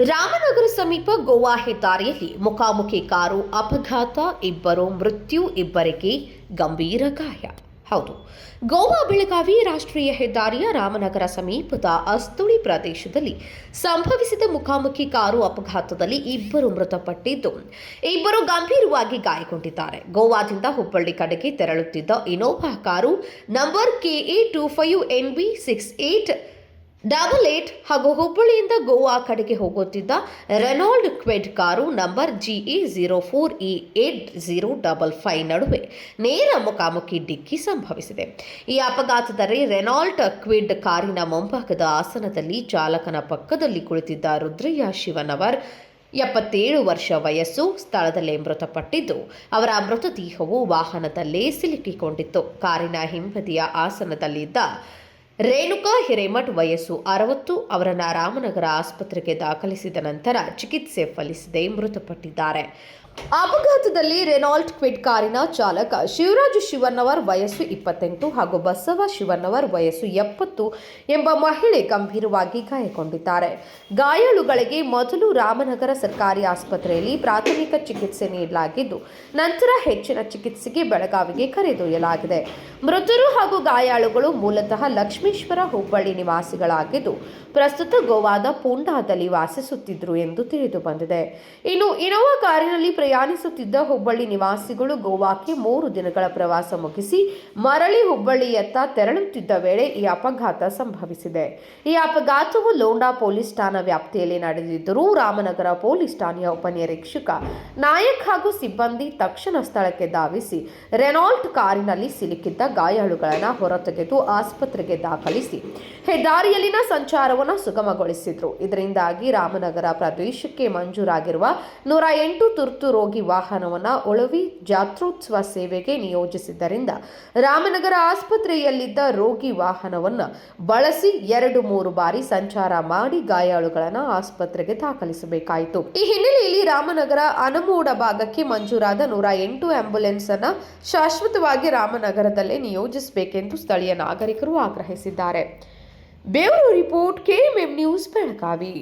ರಾಮನಗರ ಸಮೀಪ ಗೋವಾ ಹೆದ್ದಾರಿಯಲ್ಲಿ ಮುಖಾಮುಖಿ ಕಾರು ಅಪಘಾತ, ಇಬ್ಬರು ಮೃತ್ಯು, ಇಬ್ಬರಿಗೆ ಗಂಭೀರ ಗಾಯ. ಹೌದು, ಗೋವಾ ಬೆಳಗಾವಿ ರಾಷ್ಟ್ರೀಯ ಹೆದ್ದಾರಿಯ ರಾಮನಗರ ಸಮೀಪದ ಅಸ್ತುಳಿ ಪ್ರದೇಶದಲ್ಲಿ ಸಂಭವಿಸಿದ ಮುಖಾಮುಖಿ ಕಾರು ಅಪಘಾತದಲ್ಲಿ ಇಬ್ಬರು ಮೃತಪಟ್ಟಿದ್ದು, ಇಬ್ಬರು ಗಂಭೀರವಾಗಿ ಗಾಯಗೊಂಡಿದ್ದಾರೆ. ಗೋವಾದಿಂದ ಹುಬ್ಬಳ್ಳಿ ಕಡೆಗೆ ತೆರಳುತ್ತಿದ್ದ ಇನೋವಾ ಕಾರು ನಂಬರ್ KA25NB6888 ಹಾಗೂ ಹುಬ್ಬಳ್ಳಿಯಿಂದ ಗೋವಾ ಕಡೆಗೆ ಹೋಗುತ್ತಿದ್ದ Renault Kwid car number GA04E8055 ನಡುವೆ ನೇರ ಮುಖಾಮುಖಿ ಡಿಕ್ಕಿ ಸಂಭವಿಸಿದೆ. ಈ ಅಪಘಾತದಲ್ಲಿ ರೆನಾಲ್ಡ್ ಕ್ವಿಡ್ ಕಾರಿನ ಮುಂಭಾಗದ ಆಸನದಲ್ಲಿ ಚಾಲಕನ ಪಕ್ಕದಲ್ಲಿ ಕುಳಿತಿದ್ದ ರುದ್ರಯ್ಯ ಶಿವನವರ್ 77 ವರ್ಷ ವಯಸ್ಸು ಸ್ಥಳದಲ್ಲೇ ಮೃತಪಟ್ಟಿದ್ದು, ಅವರ ಮೃತದೇಹವು ವಾಹನದಲ್ಲೇ ಸಿಲುಕಿಕೊಂಡಿತ್ತು. ಕಾರಿನ ಹಿಂಬದಿಯ ಆಸನದಲ್ಲಿದ್ದ ರೇಣುಕಾ ಹಿರೇಮಠ್ ವಯಸ್ಸು 60 ಅವರನ್ನು ರಾಮನಗರ ಆಸ್ಪತ್ರೆಗೆ ದಾಖಲಿಸಿದ ನಂತರ ಚಿಕಿತ್ಸೆ ಫಲಿಸದೆ ಮೃತಪಟ್ಟಿದ್ದಾರೆ. ಅಪಘಾತದಲ್ಲಿ ರೆನಾಲ್ಡ್ ಕ್ವಿಡ್ ಕಾರಿನ ಚಾಲಕ ಶಿವರಾಜು ಶಿವನ್ನವರ್ ವಯಸ್ಸು 28 ಹಾಗೂ ಬಸವ ಶಿವನ್ನವರ್ ವಯಸ್ಸು 70 ಎಂಬ ಮಹಿಳೆ ಗಂಭೀರವಾಗಿ ಗಾಯಗೊಂಡಿದ್ದಾರೆ. ಗಾಯಾಳುಗಳಿಗೆ ಮೊದಲು ರಾಮನಗರ ಸರ್ಕಾರಿ ಆಸ್ಪತ್ರೆಯಲ್ಲಿ ಪ್ರಾಥಮಿಕ ಚಿಕಿತ್ಸೆ ನೀಡಲಾಗಿದ್ದು, ನಂತರ ಹೆಚ್ಚಿನ ಚಿಕಿತ್ಸೆಗೆ ಬೆಳಗಾವಿಗೆ ಕರೆದೊಯ್ಯಲಾಗಿದೆ. ಮೃತರು ಹಾಗೂ ಗಾಯಾಳುಗಳು ಮೂಲತಃ ಲಕ್ಷ್ಮೇಶ್ವರ, ಹುಬ್ಬಳ್ಳಿ ನಿವಾಸಿಗಳಾಗಿದ್ದು, ಪ್ರಸ್ತುತ ಗೋವಾದ ಪೂಂಡಾದಲ್ಲಿ ವಾಸಿಸುತ್ತಿದ್ದರು ಎಂದು ತಿಳಿದು ಬಂದಿದೆ. ಇನ್ನು ಇನೋವಾ ಕಾರಿನಲ್ಲಿ ಪ್ರಯಾಣಿಸುತ್ತಿದ್ದ ಹುಬ್ಬಳ್ಳಿ ನಿವಾಸಿಗಳು ಗೋವಾಕ್ಕೆ 3 ದಿನಗಳ ಪ್ರವಾಸ ಮುಗಿಸಿ ಮರಳಿ ಹುಬ್ಬಳ್ಳಿಯತ್ತ ತೆರಳುತ್ತಿದ್ದ ವೇಳೆ ಈ ಅಪಘಾತ ಸಂಭವಿಸಿದೆ. ಈ ಅಪಘಾತವು ಲೋಂಡಾ ಪೊಲೀಸ್ ಠಾಣಾ ವ್ಯಾಪ್ತಿಯಲ್ಲಿ ನಡೆದಿದ್ದರೂ ರಾಮನಗರ ಪೊಲೀಸ್ ಠಾಣೆಯ ಉಪನಿರೀಕ್ಷಕ ನಾಯಕ್ ಹಾಗೂ ಸಿಬ್ಬಂದಿ ತಕ್ಷಣ ಸ್ಥಳಕ್ಕೆ ಧಾವಿಸಿ ರೆನಾಲ್ಟ್ ಕಾರಿನಲ್ಲಿ ಸಿಲುಕಿದ್ದ ಗಾಯಾಳುಗಳನ್ನು ಹೊರತೆಗೆದು ಆಸ್ಪತ್ರೆಗೆ ದಾಖಲಿಸಿ ಹೆದ್ದಾರಿಯಲ್ಲಿನ ಸಂಚಾರವನ್ನು ಸುಗಮಗೊಳಿಸಿದ್ರು. ಇದರಿಂದಾಗಿ ರಾಮನಗರ ಪ್ರದೇಶಕ್ಕೆ ಮಂಜೂರಾಗಿರುವ 108 ತುರ್ತು ರೋಗಿ ವಾಹನವನ್ನು ಉಳವಿ ಜಾತ್ರೋತ್ಸವ ಸೇವೆಗೆ ನಿಯೋಜಿಸಿದ್ದರಿಂದ ರಾಮನಗರ ಆಸ್ಪತ್ರೆಯಲ್ಲಿದ್ದ ರೋಗಿ ವಾಹನವನ್ನು ಬಳಸಿ 2-3 ಬಾರಿ ಸಂಚಾರ ಮಾಡಿ ಗಾಯಾಳುಗಳನ್ನು ಆಸ್ಪತ್ರೆಗೆ ದಾಖಲಿಸಬೇಕಾಯಿತು. ಈ ಹಿನ್ನೆಲೆಯಲ್ಲಿ ರಾಮನಗರ ಅನಮೋಡ ಭಾಗಕ್ಕೆ ಮಂಜೂರಾದ 108 ಆಂಬ್ಯುಲೆನ್ಸ್ ಅನ್ನು ಶಾಶ್ವತವಾಗಿ ರಾಮನಗರದಲ್ಲೇ ನಿಯೋಜಿಸಬೇಕೆಂದು ಸ್ಥಳೀಯ ನಾಗರಿಕರು ಆಗ್ರಹಿಸಿದ್ದಾರೆ. Bureau report, KMM news, Belagavi.